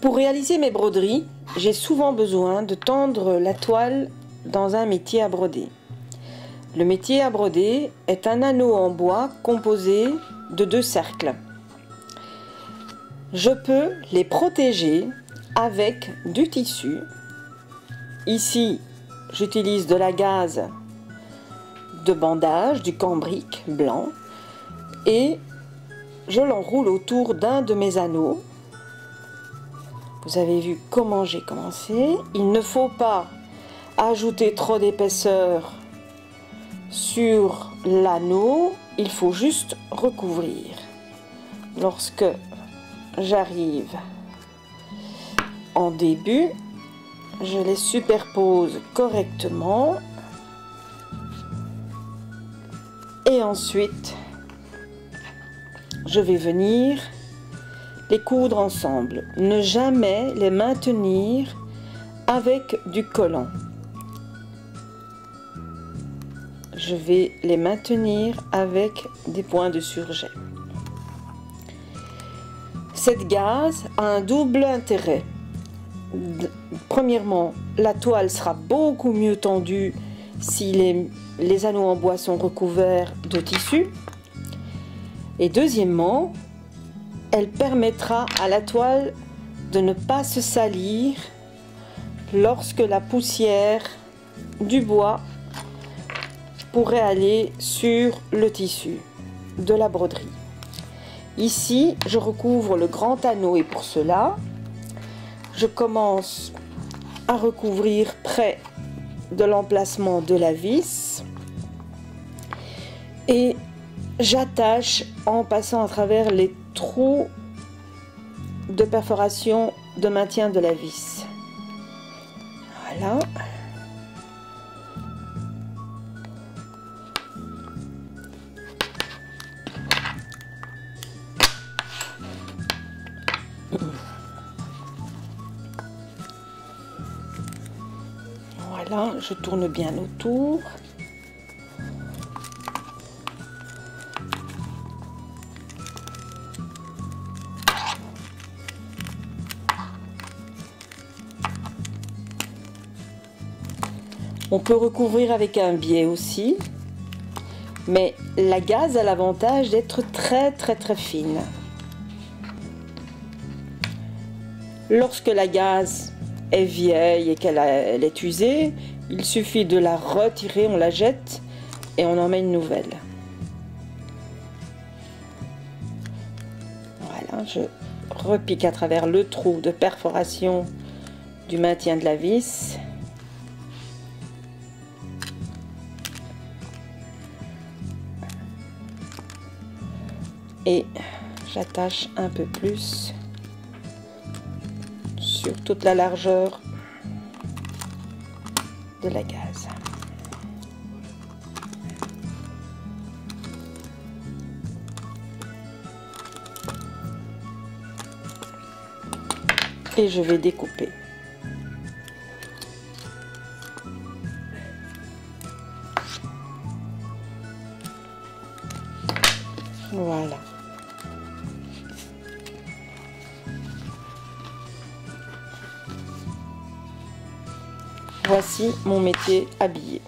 Pour réaliser mes broderies, j'ai souvent besoin de tendre la toile dans un métier à broder. Le métier à broder est un anneau en bois composé de 2 cercles. Je peux les protéger avec du tissu. Ici, j'utilise de la gaze de bandage, du cambric blanc, et je l'enroule autour d'un de mes anneaux. Vous avez vu comment j'ai commencé. Il ne faut pas ajouter trop d'épaisseur sur l'anneau, il faut juste recouvrir. Lorsque j'arrive en début, je les superpose correctement et ensuite je vais venir les coudre ensemble. Ne jamais les maintenir avec du collant. Je vais les maintenir avec des points de surjet. Cette gaze a un double intérêt. Premièrement, la toile sera beaucoup mieux tendue si les anneaux en bois sont recouverts de tissu. Et deuxièmement, elle permettra à la toile de ne pas se salir lorsque la poussière du bois pourrait aller sur le tissu de la broderie. Ici, je recouvre le grand anneau et pour cela, je commence à recouvrir près de l'emplacement de la vis et j'attache en passant à travers les trous de perforation de maintien de la vis. Voilà. Voilà, je tourne bien autour. On peut recouvrir avec un biais aussi, mais la gaze a l'avantage d'être très fine. Lorsque la gaze est vieille et qu'elle est usée, il suffit de la retirer, on la jette et on en met une nouvelle. Voilà, je repique à travers le trou de perforation du maintien de la vis. Et j'attache un peu plus sur toute la largeur de la gaze. Et je vais découper. Voilà. Voici mon métier habillé.